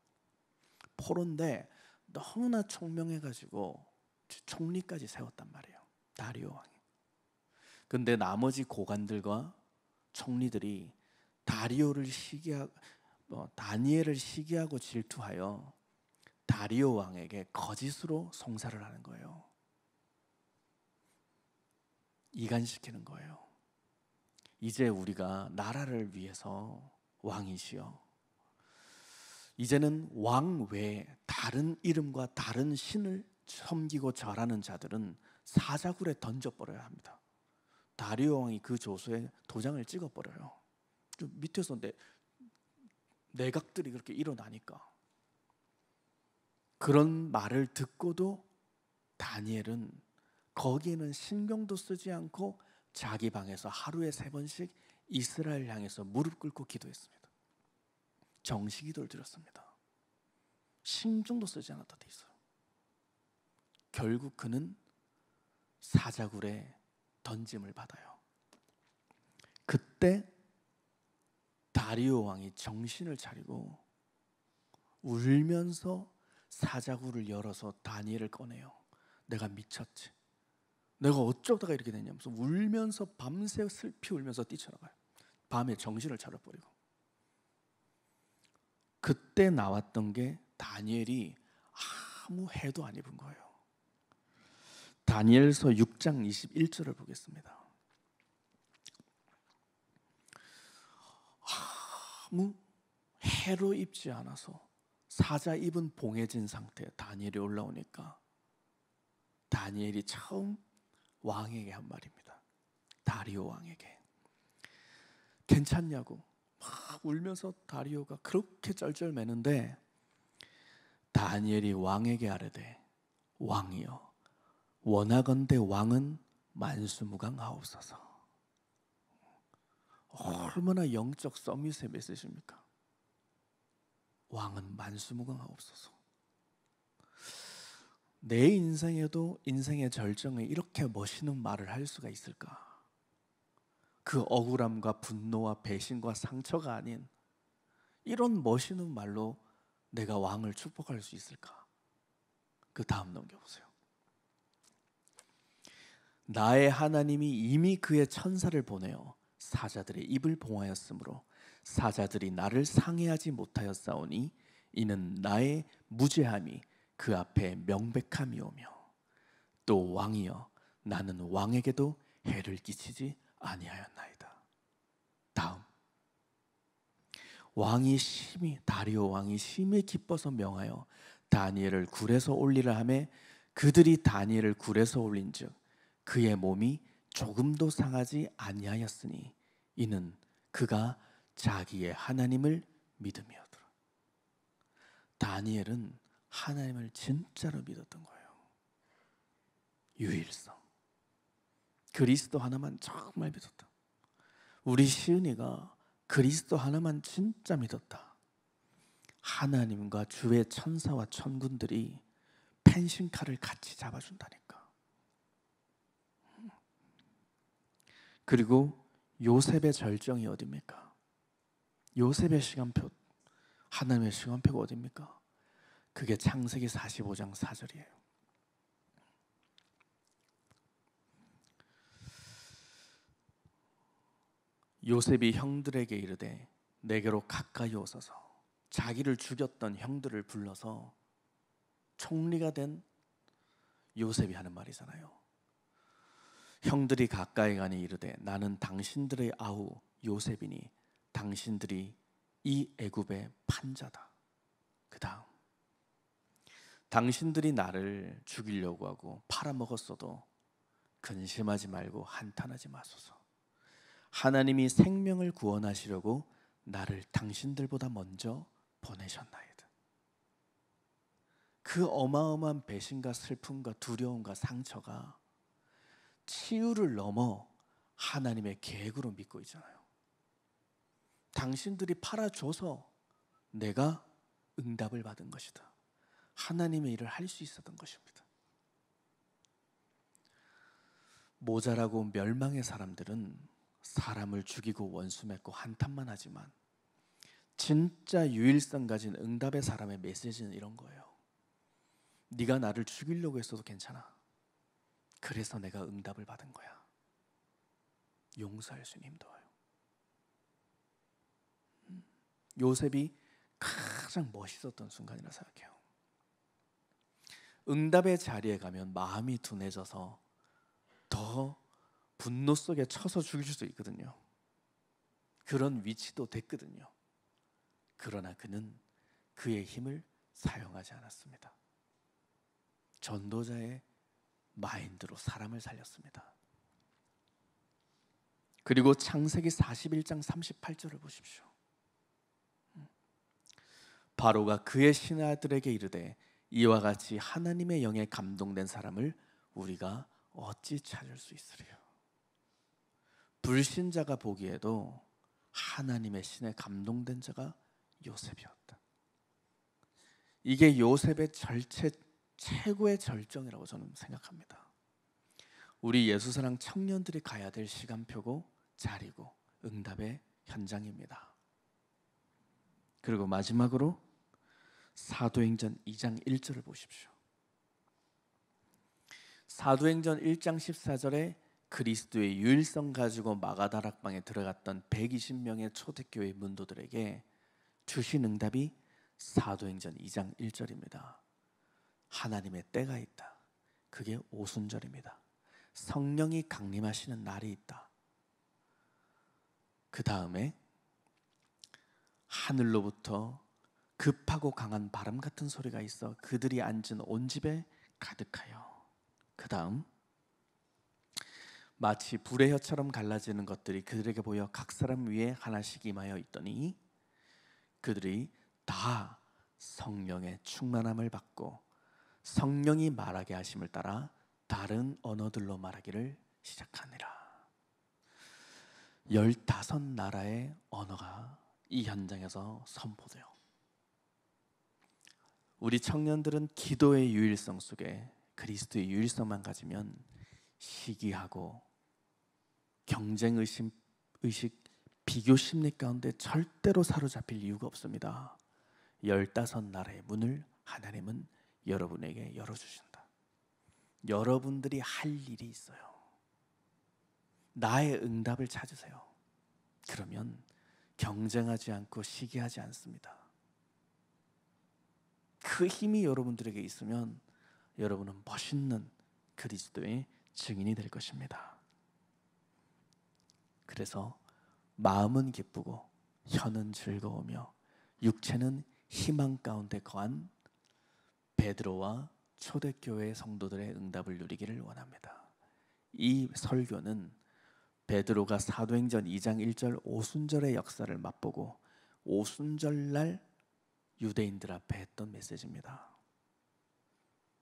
포로인데 너무나 총명해가지고 총리까지 세웠단 말이에요. 다리오 왕이. 근데 나머지 고관들과 총리들이 다니엘을 시기하고 질투하여 다리오 왕에게 거짓으로 송사를 하는 거예요. 이간시키는 거예요. 이제 우리가 나라를 위해서 왕이시여, 이제는 왕 외에 다른 이름과 다른 신을 섬기고 절하는 자들은 사자굴에 던져버려야 합니다. 다리오 왕이 그 조서에 도장을 찍어버려요. 좀 밑에서 내각들이 그렇게 일어나니까. 그런 말을 듣고도 다니엘은 거기에는 신경도 쓰지 않고 자기 방에서 하루에 3번씩 이스라엘 향해서 무릎 꿇고 기도했습니다. 정식기도를 드렸습니다. 신경도 쓰지 않았다 돼 있어요. 결국 그는 사자굴에 던짐을 받아요. 그때 다리오 왕이 정신을 차리고 울면서 사자굴을 열어서 다니엘을 꺼내요. 내가 미쳤지. 내가 어쩌다가 이렇게 됐냐면서 울면서 밤새 슬피 울면서 뛰쳐나가요. 밤에 정신을 차려버리고. 그때 나왔던 게 다니엘이 아무 해도 안 입은 거예요. 다니엘서 6장 21절을 보겠습니다. 아무 해로 입지 않아서 사자 입은 봉해진 상태에 다니엘이 올라오니까 다니엘이 처음 왕에게 한 말입니다. 다리오 왕에게. 괜찮냐고 막 울면서 다리오가 그렇게 쩔쩔매는데 다니엘이 왕에게 아뢰되 왕이여 원하건대 왕은 만수무강하옵소서. 얼마나 영적 서밋의 메시지입니까? 왕은 만수무강하옵소서. 내 인생에도 인생의 절정에 이렇게 멋있는 말을 할 수가 있을까? 그 억울함과 분노와 배신과 상처가 아닌 이런 멋있는 말로 내가 왕을 축복할 수 있을까? 그 다음 넘겨보세요. 나의 하나님이 이미 그의 천사를 보내어 사자들의 입을 봉하였으므로 사자들이 나를 상해하지 못하였사오니 이는 나의 무죄함이 그 앞에 명백함이오며 또 왕이여 나는 왕에게도 해를 끼치지 아니하였나이다. 다음 다리오 왕이 심히 기뻐서 명하여 다니엘을 굴에서 올리라 하매 그들이 다니엘을 굴에서 올린즉 그의 몸이 조금도 상하지 아니하였으니 이는 그가 자기의 하나님을 믿음이었더라. 다니엘은 하나님을 진짜로 믿었던 거예요. 유일성, 그리스도 하나만 정말 믿었다. 우리 시은이가 그리스도 하나만 진짜 믿었다. 하나님과 주의 천사와 천군들이 펜싱칼을 같이 잡아준다니까. 그리고 요셉의 절정이 어디입니까? 요셉의 시간표, 하나님의 시간표가 어디입니까? 그게 창세기 45장 4절이에요. 요셉이 형들에게 이르되 내게로 가까이 오소서. 자기를 죽였던 형들을 불러서 총리가 된 요셉이 하는 말이잖아요. 형들이 가까이 가니 이르되 나는 당신들의 아우 요셉이니 당신들이 이 애굽의 판자다. 그 다음 당신들이 나를 죽이려고 하고 팔아먹었어도 근심하지 말고 한탄하지 마소서. 하나님이 생명을 구원하시려고 나를 당신들보다 먼저 보내셨나이다. 그 어마어마한 배신과 슬픔과 두려움과 상처가 치유를 넘어 하나님의 계획으로 믿고 있잖아요. 당신들이 팔아줘서 내가 응답을 받은 것이다. 하나님의 일을 할 수 있었던 것입니다. 모자라고 멸망의 사람들은 사람을 죽이고 원수 맺고 한탄만 하지만 진짜 유일성 가진 응답의 사람의 메시지는 이런 거예요. 네가 나를 죽이려고 했어도 괜찮아. 그래서 내가 응답을 받은 거야. 용서할 수 있는 힘도 와요. 요셉이 가장 멋있었던 순간이라 생각해요. 응답의 자리에 가면 마음이 둔해져서 더 분노 속에 쳐서 죽일 수도 있거든요. 그런 위치도 됐거든요. 그러나 그는 그의 힘을 사용하지 않았습니다. 전도자의 마인드로 사람을 살렸습니다. 그리고 창세기 41장 38절을 보십시오. 바로가 그의 신하들에게 이르되 이와 같이 하나님의 영에 감동된 사람을 우리가 어찌 찾을 수 있으리요. 불신자가 보기에도 하나님의 신에 감동된 자가 요셉이었다. 이게 요셉의 최고의 절정이라고 저는 생각합니다. 우리 예수사랑 청년들이 가야 될 시간표고 자리고 응답의 현장입니다. 그리고 마지막으로 사도행전 2장 1절을 보십시오. 사도행전 1장 14절에 그리스도의 유일성 가지고 마가다락방에 들어갔던 120명의 초대교회 문도들에게 주신 응답이 사도행전 2장 1절입니다. 하나님의 때가 있다. 그게 오순절입니다. 성령이 강림하시는 날이 있다. 그 다음에 하늘로부터 급하고 강한 바람 같은 소리가 있어 그들이 앉은 온 집에 가득하여. 그 다음 마치 불의 혀처럼 갈라지는 것들이 그들에게 보여 각 사람 위에 하나씩 임하여 있더니 그들이 다 성령의 충만함을 받고 성령이 말하게 하심을 따라 다른 언어들로 말하기를 시작하니라. 15나라의 언어가 이 현장에서 선포돼요. 우리 청년들은 기도의 유일성 속에 그리스도의 유일성만 가지면 시기하고 경쟁의식, 비교 심리 가운데 절대로 사로잡힐 이유가 없습니다. 15나라의 문을 하나님은 여러분에게 열어주신다. 여러분들이 할 일이 있어요. 나의 응답을 찾으세요. 그러면 경쟁하지 않고 시기하지 않습니다. 그 힘이 여러분들에게 있으면 여러분은 멋있는 그리스도의 증인이 될 것입니다. 그래서 마음은 기쁘고 혀는 즐거우며 육체는 희망 가운데 거한 베드로와 초대교회 성도들의 응답을 누리기를 원합니다. 이 설교는 베드로가 사도행전 2장 1절 오순절의 역사를 맛보고 오순절날 유대인들 앞에 했던 메시지입니다.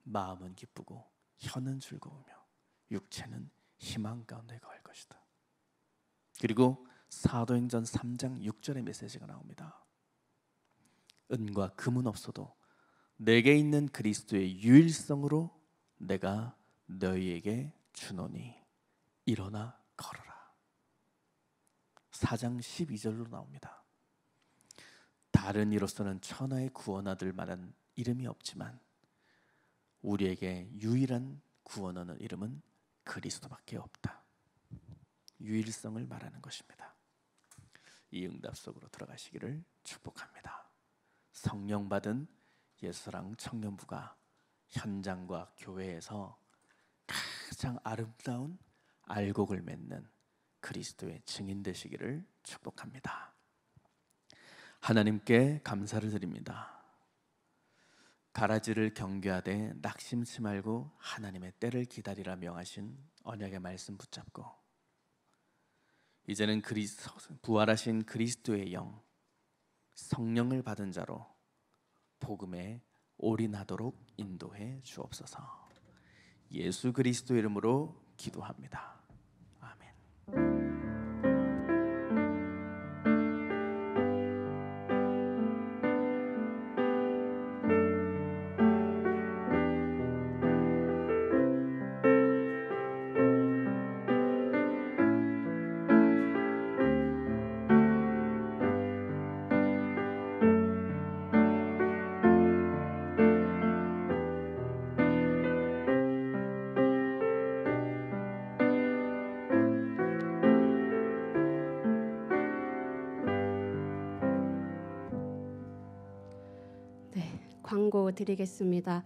마음은 기쁘고 혀는 즐거우며 육체는 희망 가운데 거할 것이다. 그리고 사도행전 3장 6절의 메시지가 나옵니다. 은과 금은 없어도 내게 있는 그리스도의 유일성으로 내가 너희에게 주노니 일어나 걸어라. 4장 12절로 나옵니다. 다른 이로서는 천하의 구원받을 만한 이름이 없지만 우리에게 유일한 구원하는 이름은 그리스도밖에 없다. 유일성을 말하는 것입니다. 이 응답 속으로 들어가시기를 축복합니다. 성령 받은 예수사랑 청년부가 현장과 교회에서 가장 아름다운 알곡을 맺는 그리스도의 증인 되시기를 축복합니다. 하나님께 감사를 드립니다. 가라지를 경계하되 낙심치 말고 하나님의 때를 기다리라 명하신 언약의 말씀 붙잡고 이제는 부활하신 그리스도의 영 성령을 받은 자로 복음에 올인하도록 인도해 주옵소서. 예수 그리스도 이름으로 기도합니다. 아멘. 광고 드리겠습니다.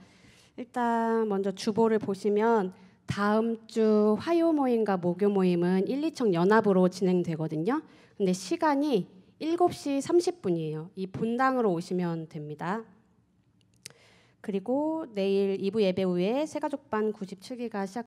일단 먼저 주보를 보시면 다음 주 화요 모임과 목요 모임은 1, 2청 연합으로 진행되거든요. 근데 시간이 7시 30분이에요. 이 본당으로 오시면 됩니다. 그리고 내일 2부 예배 후에 새가족반 97기가 시작